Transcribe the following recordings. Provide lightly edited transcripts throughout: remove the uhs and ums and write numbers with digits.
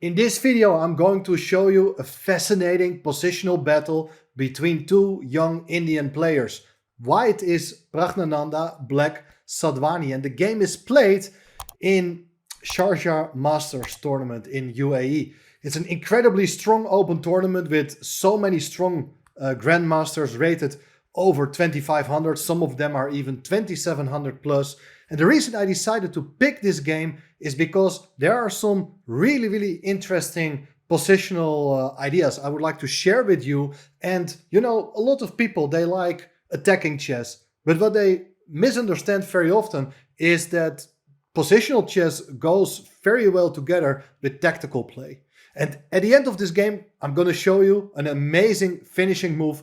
In this video, I'm going to show you a fascinating positional battle between two young Indian players. White is Praggnanandhaa, black Sadwhani, and the game is played in Sharjah Masters tournament in UAE. It's an incredibly strong open tournament with so many strong grandmasters rated over 2500. Some of them are even 2700 plus. And the reason I decided to pick this game is because there are some really interesting positional ideas I would like to share with you. And you know, a lot of people, they like attacking chess, but what they misunderstand very often is that positional chess goes very well together with tactical play. And at the end of this game, I'm going to show you an amazing finishing move.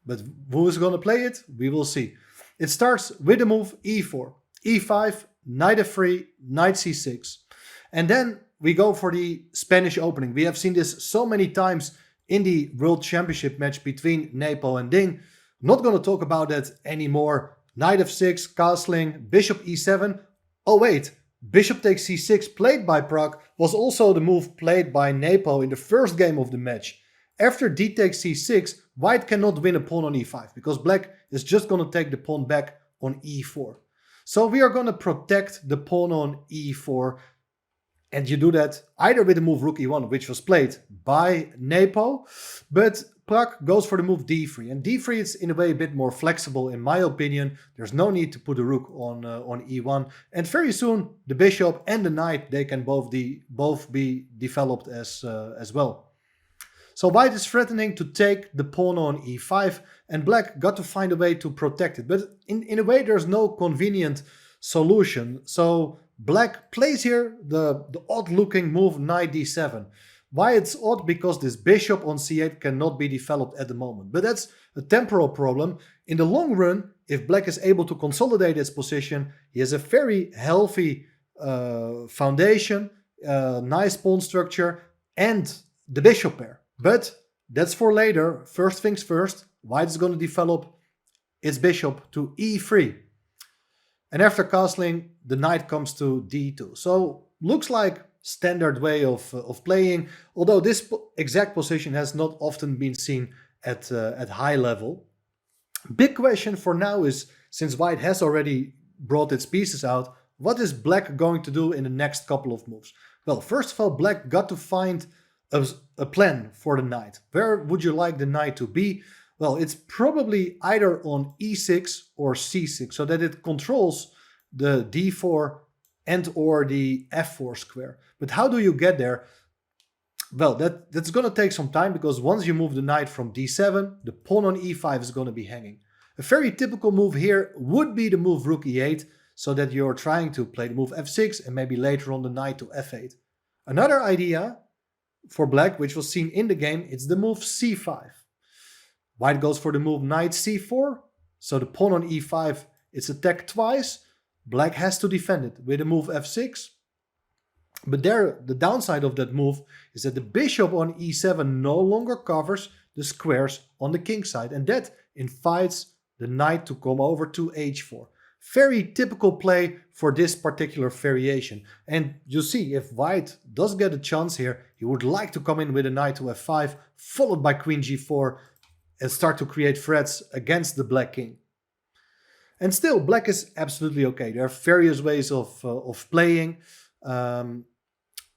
But who is going to play it? We will see. It starts with the move e4, e5, knight f3, knight c6. And then we go for the Spanish opening. We have seen this so many times in the World Championship match between Nepo and Ding. Not going to talk about that anymore. Knight f6, castling, bishop e7. Oh wait, bishop takes c6 played by Prag was also the move played by Nepo in the first game of the match. After d takes c6, white cannot win a pawn on e5 because black is just going to take the pawn back on e4. So we are going to protect the pawn on e4. And you do that either with the move rook e1, which was played by Nepo, but Prag goes for the move d3. And d3 is in a way a bit more flexible in my opinion. There's no need to put a rook on e1. And very soon the bishop and the knight, they can both be developed as well. So white is threatening to take the pawn on e5 and black got to find a way to protect it. But in a way there's no convenient solution. So black plays here the odd looking move knight d7. Why it's odd? Because this bishop on c8 cannot be developed at the moment. But that's a temporal problem. In the long run, if black is able to consolidate its position, he has a very healthy foundation, nice pawn structure and the bishop pair. But that's for later. First things first, white is going to develop its bishop to e3. And after castling, the knight comes to d2. So looks like standard way of playing, although this exact position has not often been seen at high level. Big question for now is, since white has already brought its pieces out, what is black going to do in the next couple of moves? Well, first of all, black got to find a plan for the knight. Where would you like the knight to be? Well, it's probably either on e6 or c6, so that it controls the d4 and or the f4 square. But how do you get there? Well, that's going to take some time, because once you move the knight from d7, the pawn on e5 is going to be hanging. A very typical move here would be the move rook e8, so that you're trying to play the move f6 and maybe later on the knight to f8. Another idea for black, which was seen in the game, it's the move c5. White goes for the move knight c4, so the pawn on e5 is attacked twice. Black has to defend it with the move f6. But there, the downside of that move is that the bishop on e7 no longer covers the squares on the king side, and that invites the knight to come over to h4. Very typical play for this particular variation. And you see, if white does get a chance here, he would like to come in with a knight to f5, followed by queen g4, and start to create threats against the black king. And still, black is absolutely okay. There are various ways of playing. In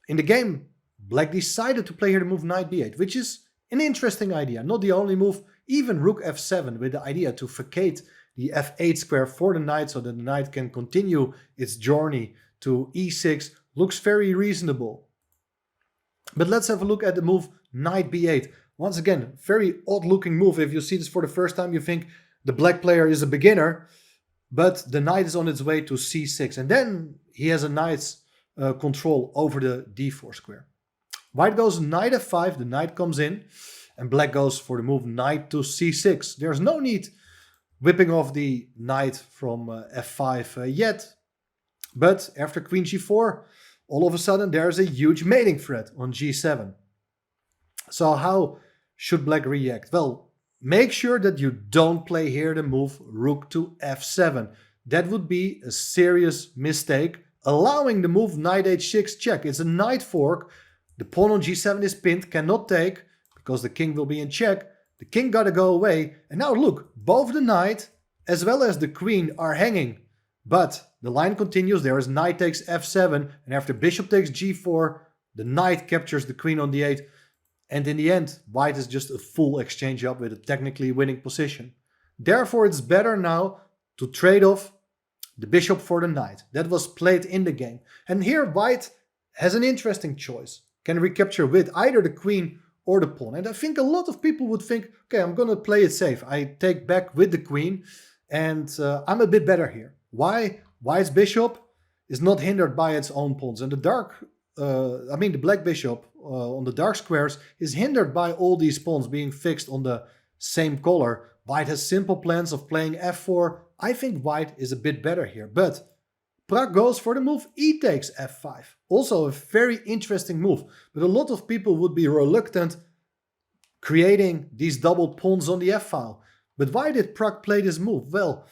the game, black decided to play here the move knight b8, which is an interesting idea. Not the only move, even rook f7 with the idea to vacate the f8 square for the knight so that the knight can continue its journey to e6 looks very reasonable. But let's have a look at the move knight b8. Once again, very odd looking move. If you see this for the first time, you think the black player is a beginner, but the knight is on its way to c6. And then he has a knight's control over the d4 square. White goes knight f5, the knight comes in, and black goes for the move knight to c6. There's no need whipping off the knight from f5 yet. But after queen g4, all of a sudden there's a huge mating threat on g7. So how should black react? Well, make sure that you don't play here the move rook to f7. That would be a serious mistake, allowing the move knight h6 check. It's a knight fork. The pawn on g7 is pinned, cannot take, because the king will be in check. The king gotta go away. And now look, both the knight as well as the queen are hanging. But the line continues. There is knight takes f7. And after bishop takes g4, the knight captures the queen on d8. And in the end, white is just a full exchange up with a technically winning position. Therefore, it's better now to trade off the bishop for the knight. That was played in the game. And here white has an interesting choice. Can recapture with either the queen or the pawn. And I think a lot of people would think, okay, I'm going to play it safe. I take back with the queen and I'm a bit better here. Why? White's bishop is not hindered by its own pawns. And the black bishop on the dark squares is hindered by all these pawns being fixed on the same color. White has simple plans of playing f4. I think white is a bit better here. But Pragg goes for the move e takes f5. Also a very interesting move. But a lot of people would be reluctant creating these double pawns on the f-file. But why did Pragg play this move? Well,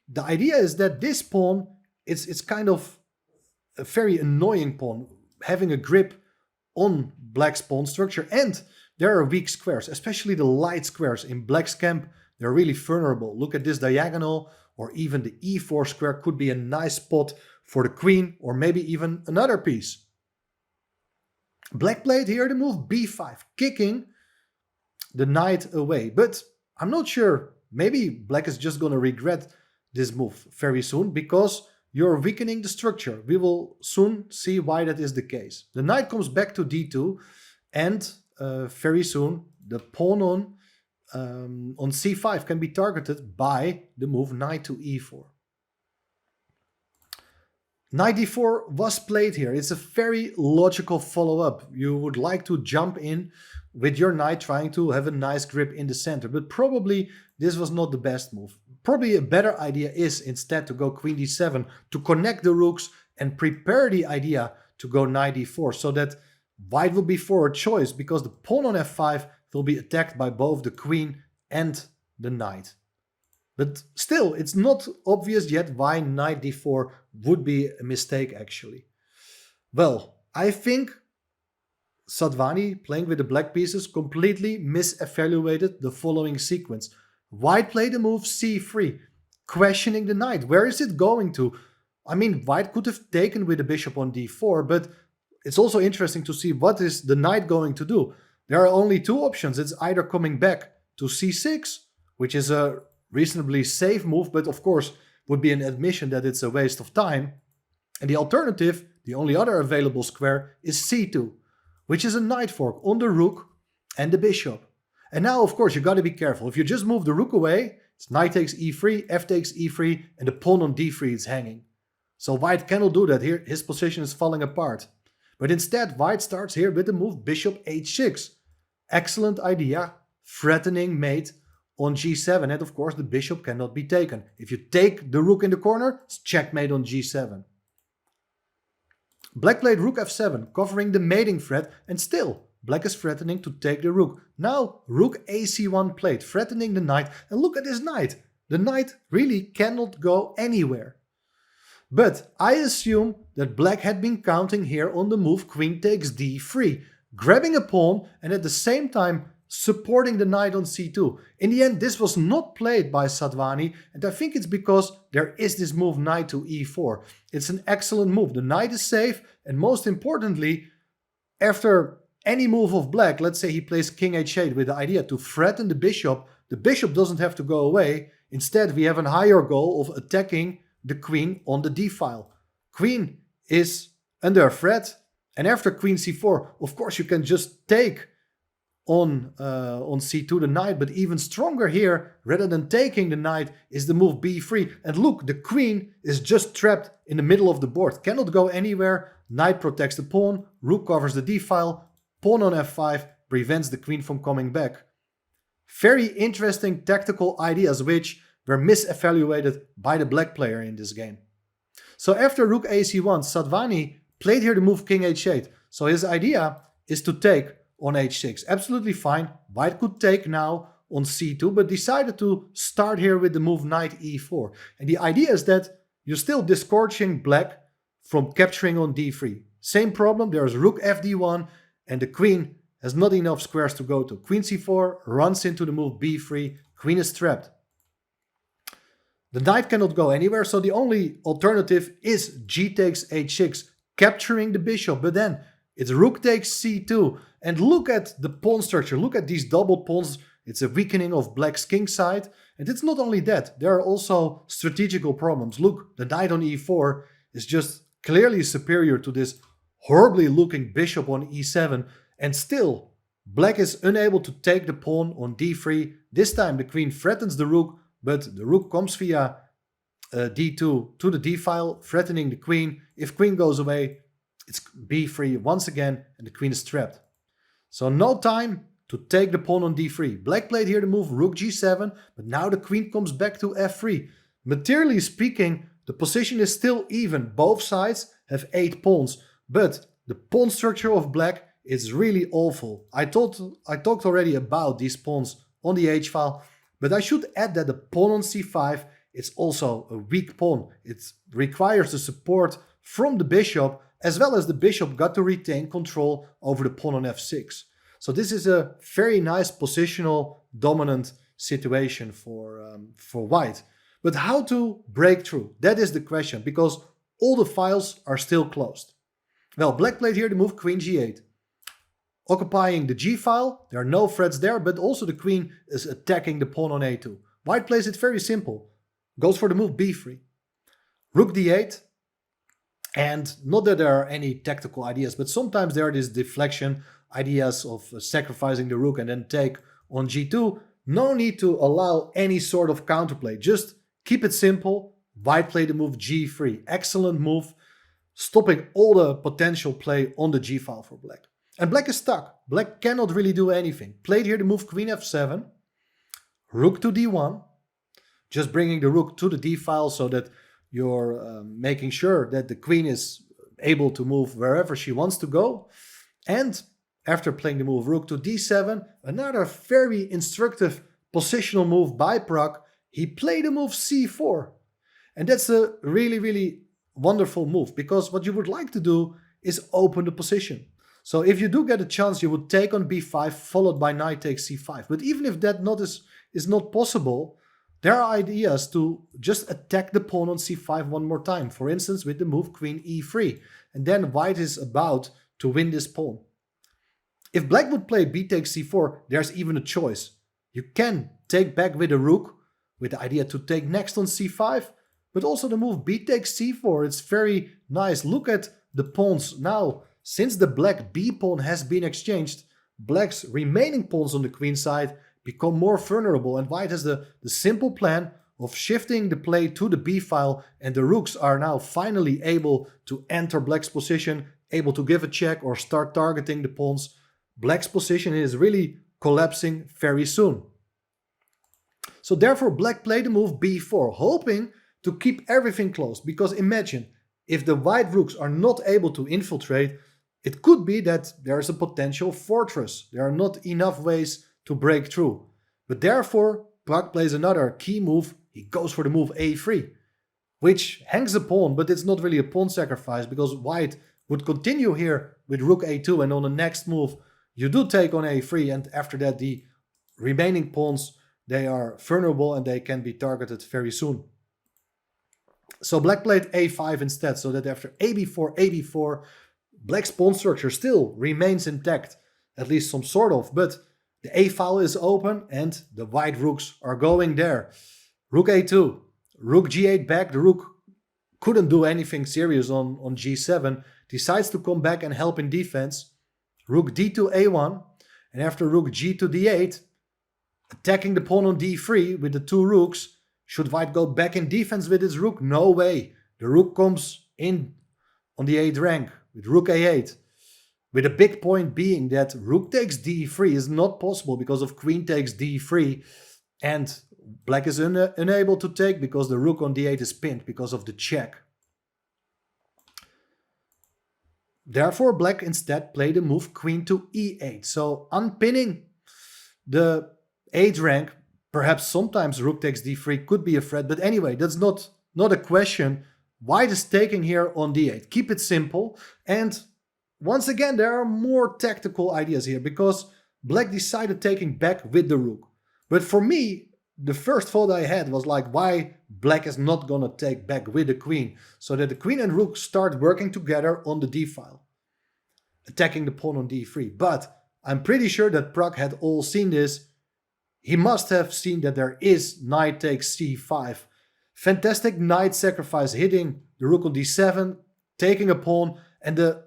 the idea is that this pawn, it's kind of a very annoying pawn, having a grip on black's pawn structure, and there are weak squares, especially the light squares in black's camp. They're really vulnerable. Look at this diagonal, or even the e4 square could be a nice spot for the queen, or maybe even another piece. Black played here the move b5, kicking the knight away, but I'm not sure. Maybe black is just going to regret this move very soon, because you're weakening the structure. We will soon see why that is the case. The knight comes back to d2, and very soon the pawn on c5 can be targeted by the move knight to e4. Knight d4 was played here. It's a very logical follow-up. You would like to jump in with your knight trying to have a nice grip in the center, but probably this was not the best move. Probably a better idea is instead to go queen d7 to connect the rooks and prepare the idea to go knight d4, so that white will be for a choice, because the pawn on f5 will be attacked by both the queen and the knight. But still, it's not obvious yet why knight d4 would be a mistake actually. Well, I think Sadwhani, playing with the black pieces, completely misevaluated the following sequence. White played the move c3, questioning the knight. Where is it going to? I mean, white could have taken with the bishop on d4, but it's also interesting to see what is the knight going to do. There are only two options. It's either coming back to c6, which is a reasonably safe move, but of course would be an admission that it's a waste of time. And the alternative, the only other available square, is c2, which is a knight fork on the rook and the bishop. And now, of course, you got to be careful. If you just move the rook away, it's knight takes e3, f takes e3, and the pawn on d3 is hanging. So white cannot do that here. His position is falling apart. But instead, white starts here with the move bishop h6. Excellent idea, threatening mate on g7. And of course, the bishop cannot be taken. If you take the rook in the corner, it's checkmate on g7. Black played rook f7, covering the mating threat, and still, black is threatening to take the rook. Now, rook ac1 played, threatening the knight, and look at this knight. The knight really cannot go anywhere. But I assume that black had been counting here on the move queen takes d3, grabbing a pawn and at the same time supporting the knight on c2. In the end, this was not played by Sadwhani, and I think it's because there is this move knight to e4. It's an excellent move. The knight is safe, and most importantly, after any move of black, let's say he plays king h8 with the idea to threaten the bishop doesn't have to go away. Instead, we have a higher goal of attacking the queen on the d-file. Queen is under threat, and after queen c4, of course, you can just take on c2 the knight, but even stronger here, rather than taking the knight, is the move b3. And look, the queen is just trapped in the middle of the board, cannot go anywhere. Knight protects the pawn, rook covers the d-file, pawn on f5 prevents the queen from coming back. Very interesting tactical ideas which were misevaluated by the black player in this game. So after rook ac1, Sadwhani played here the move king h8. So his idea is to take on h6. Absolutely fine. White could take now on c2, but decided to start here with the move knight e4. And the idea is that you're still discouraging black from capturing on d3. Same problem, there's rook fd1, and the queen has not enough squares to go to. Queen c4 runs into the move b3, queen is trapped. The knight cannot go anywhere, so the only alternative is g takes h6, capturing the bishop, but then it's rook takes c2, and look at the pawn structure, look at these double pawns. It's a weakening of black's king side, and it's not only that, there are also strategical problems. Look, the knight on e4 is just clearly superior to this horribly looking bishop on e7, and still black is unable to take the pawn on d3. This time the queen threatens the rook, but the rook comes via d2 to the d file, threatening the queen. If queen goes away, it's b3 once again, and the queen is trapped. So no time to take the pawn on d3. Black played here the move rook g7, but now the queen comes back to f3. Materially speaking, the position is still even. Both sides have 8 pawns, but the pawn structure of black is really awful. I talked already about these pawns on the h-file, but I should add that the pawn on c5 is also a weak pawn. It requires the support from the bishop, as well as the bishop got to retain control over the pawn on f6. So this is a very nice positional dominant situation for white. But how to break through? That is the question, because all the files are still closed. Well, black played here the move queen g8. Occupying the g file, there are no threats there, but also the queen is attacking the pawn on a2. White plays it very simple. Goes for the move b3. Rook d8. And not that there are any tactical ideas, but sometimes there are these deflection ideas of sacrificing the rook and then take on g2. No need to allow any sort of counterplay. Just keep it simple. White played the move g3. Excellent move, stopping all the potential play on the g file for black. And black is stuck. Black cannot really do anything. Played here the move queen f7. Rook to d1. Just bringing the rook to the d file so that you're making sure that the queen is able to move wherever she wants to go. And after playing the move rook to d7, another very instructive positional move by Pragg, he played the move c4. And that's a really, really wonderful move, because what you would like to do is open the position. So if you do get a chance, you would take on b5 followed by knight takes c5. But even if that is not possible, there are ideas to just attack the pawn on c5 one more time. For instance, with the move queen e3. And then white is about to win this pawn. If black would play b takes c4, there's even a choice. You can take back with a rook, with the idea to take next on c5, but also the move b takes c4. It's very nice. Look at the pawns. Now, since the black b pawn has been exchanged, black's remaining pawns on the queen side become more vulnerable, and white has the simple plan of shifting the play to the b file, and the rooks are now finally able to enter black's position, able to give a check or start targeting the pawns. Black's position is really collapsing very soon. So therefore black played the move b4, hoping to keep everything close, because imagine if the white rooks are not able to infiltrate, it could be that there is a potential fortress. There are not enough ways to break through. But therefore Pragg plays another key move. He goes for the move a3, which hangs a pawn, but it's not really a pawn sacrifice, because white would continue here with rook a2, and on the next move you do take on a3, and after that the remaining pawns, they are vulnerable and they can be targeted very soon. So black played a5 instead, so that after ab4, black's pawn structure still remains intact, at least some sort of, but the a file is open and the white rooks are going there. Rook a2, rook g8 back. The rook couldn't do anything serious on g7, decides to come back and help in defense. Rook d2 a1, and after rook g to d8, attacking the pawn on d3 with the two rooks. Should white go back in defense with his rook? No way. The rook comes in on the 8th rank with rook a8. With a big point being that rook takes d3 is not possible because of queen takes d3, and black is unable to take because the rook on d8 is pinned because of the check. Therefore black instead played the move queen to e8. So unpinning the 8th rank, perhaps sometimes rook takes d3 could be a threat, but anyway, that's not a question. White is taking here on d8. Keep it simple, and once again, there are more tactical ideas here because black decided taking back with the rook. But for me, the first thought I had was like, why black is not gonna take back with the queen, so that the queen and rook start working together on the d file, attacking the pawn on d3. But I'm pretty sure that Pragg had all seen this. He must have seen that there is knight takes c5. Fantastic knight sacrifice, hitting the rook on d7, taking a pawn, and the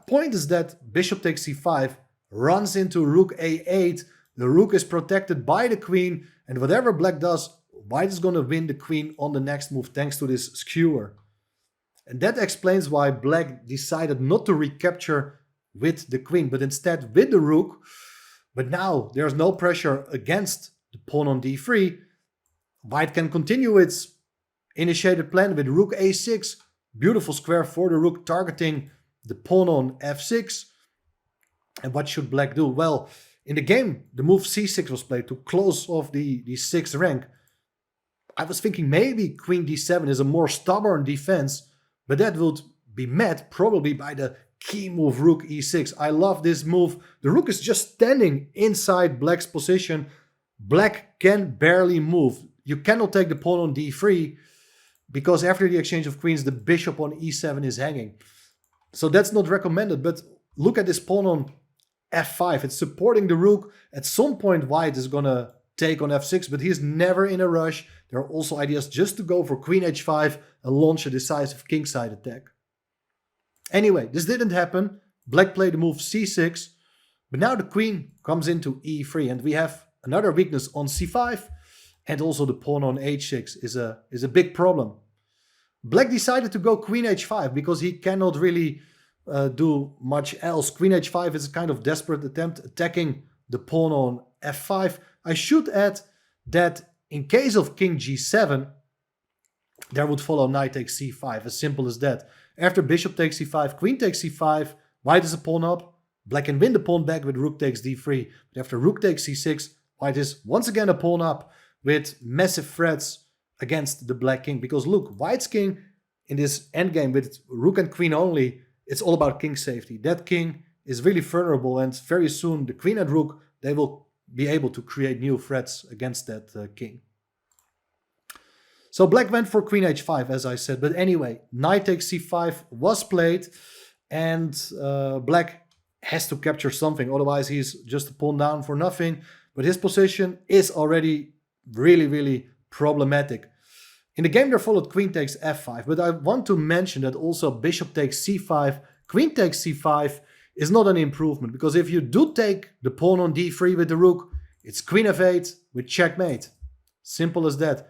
point is that bishop takes c5 runs into rook a8. The rook is protected by the queen, and whatever black does, white is going to win the queen on the next move thanks to this skewer. And that explains why black decided not to recapture with the queen, but instead with the rook. But now there's no pressure against the pawn on d3. White can continue its initiated plan with rook a6. Beautiful square for the rook, targeting the pawn on f6. And what should black do? Well, in the game, the move c6 was played to close off the sixth rank. I was thinking maybe queen d7 is a more stubborn defense, but that would be met probably by the key move rook e6. I love this move. The rook is just standing inside black's position. Black can barely move. You cannot take the pawn on d3 because after the exchange of queens, the bishop on e7 is hanging. So that's not recommended, but look at this pawn on f5. It's supporting the rook. At some point, white is going to take on f6, but he's never in a rush. There are also ideas just to go for queen h5 and launch a decisive kingside attack. Anyway, this didn't happen. Black played the move c6, but now the queen comes into e3, and we have another weakness on c5, and also the pawn on h6 is a big problem. Black decided to go queen h5 because he cannot really do much else. Queen h5 is a kind of desperate attempt attacking the pawn on f5. I should add that in case of king g7, there would follow knight takes c5, as simple as that. After bishop takes c5, queen takes c5, white is a pawn up. Black can win the pawn back with rook takes d3. But after rook takes c6, white is once again a pawn up with massive threats against the black king. Because look, white's king in this endgame with rook and queen only, it's all about king safety. That king is really vulnerable, and very soon the queen and rook, they will be able to create new threats against that king. So black went for queen h5, as I said. But anyway, knight takes c5 was played, and black has to capture something. Otherwise, he's just a pawn down for nothing. But his position is already really, really problematic. In the game, there followed queen takes f5. But I want to mention that also bishop takes c5, queen takes c5 is not an improvement. Because if you do take the pawn on d3 with the rook, it's queen f8 with checkmate. Simple as that.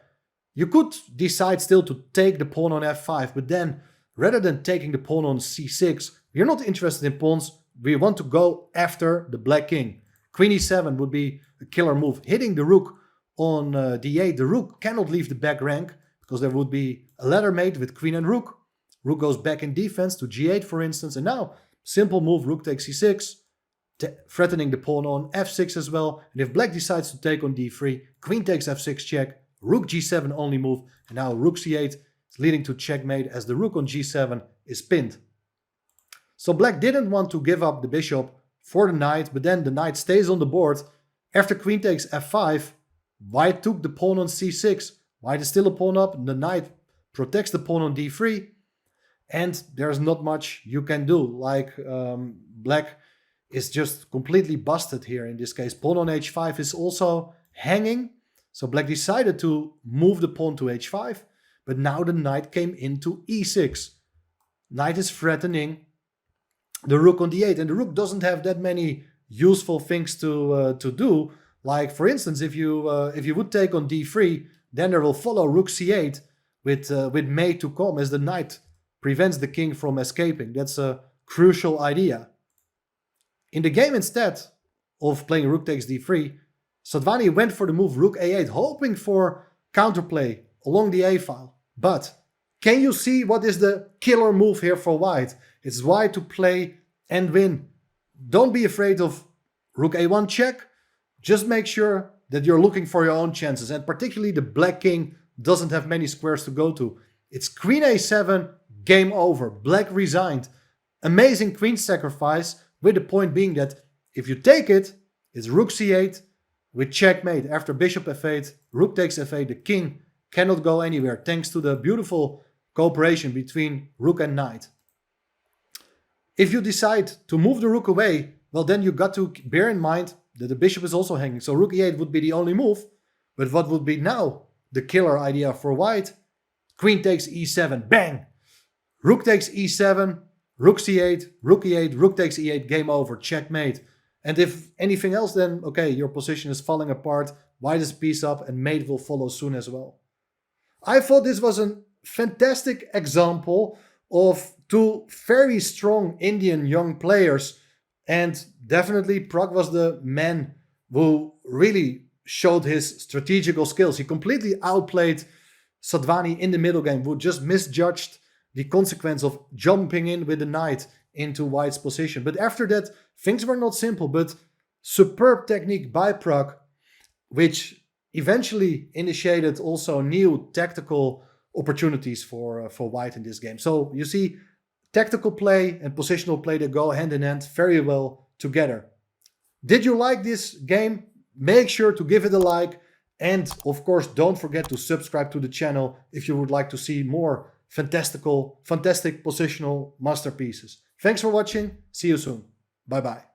You could decide still to take the pawn on f5, but then rather than taking the pawn on c6, we're not interested in pawns. We want to go after the black king. Queen e7 would be a killer move. Hitting the rook on d8. The rook cannot leave the back rank because there would be a ladder mate with queen and rook. Rook goes back in defense to g8, for instance. And now, simple move, rook takes c6, threatening the pawn on f6 as well. And if black decides to take on d3, queen takes f6 check, rook g7 only move, and now rook c8 is leading to checkmate as the rook on g7 is pinned. So black didn't want to give up the bishop for the knight, but then the knight stays on the board. After queen takes f5, white took the pawn on c6. White is still a pawn up, and the knight protects the pawn on d3, and there's not much you can do. Like black is just completely busted here in this case. Pawn on h5 is also hanging. So black decided to move the pawn to h5, but now the knight came into e6. Knight is threatening the rook on d8, and the rook doesn't have that many useful things to do. Like, for instance, if you would take on d3, then there will follow rook c8 with mate to come, as the knight prevents the king from escaping. That's a crucial idea. In the game, instead of playing rook takes d3, Sadwhani went for the move rook a8, hoping for counterplay along the a file. But can you see what is the killer move here for white? It's white to play and win. Don't be afraid of rook a1 check. Just make sure that you're looking for your own chances. And particularly the black king doesn't have many squares to go to. It's queen a7, game over. Black resigned. Amazing queen sacrifice, with the point being that if you take it, it's rook c8 with checkmate. After bishop f8, rook takes f8, the king cannot go anywhere thanks to the beautiful cooperation between rook and knight. If you decide to move the rook away, well, then you got to bear in mind that the bishop is also hanging. So rook e8 would be the only move. But what would be now the killer idea for white? Queen takes e7, bang! Rook takes e7, rook c8, rook e8, rook takes e8, game over, checkmate. And if anything else, then okay, your position is falling apart, white is piece up, and mate will follow soon as well. I thought this was a fantastic example of two very strong Indian young players, and definitely Pragg was the man who really showed his strategical skills. He completely outplayed Sadwhani in the middle game, who just misjudged the consequence of jumping in with the knight into white's position. But after that, things were not simple, but superb technique by Pragg, which eventually initiated also new tactical opportunities for white in this game. So you see, tactical play and positional play, they go hand in hand very well together. Did you like this game? Make sure to give it a like. And of course, don't forget to subscribe to the channel if you would like to see more fantastic positional masterpieces. Thanks for watching. See you soon. Bye bye.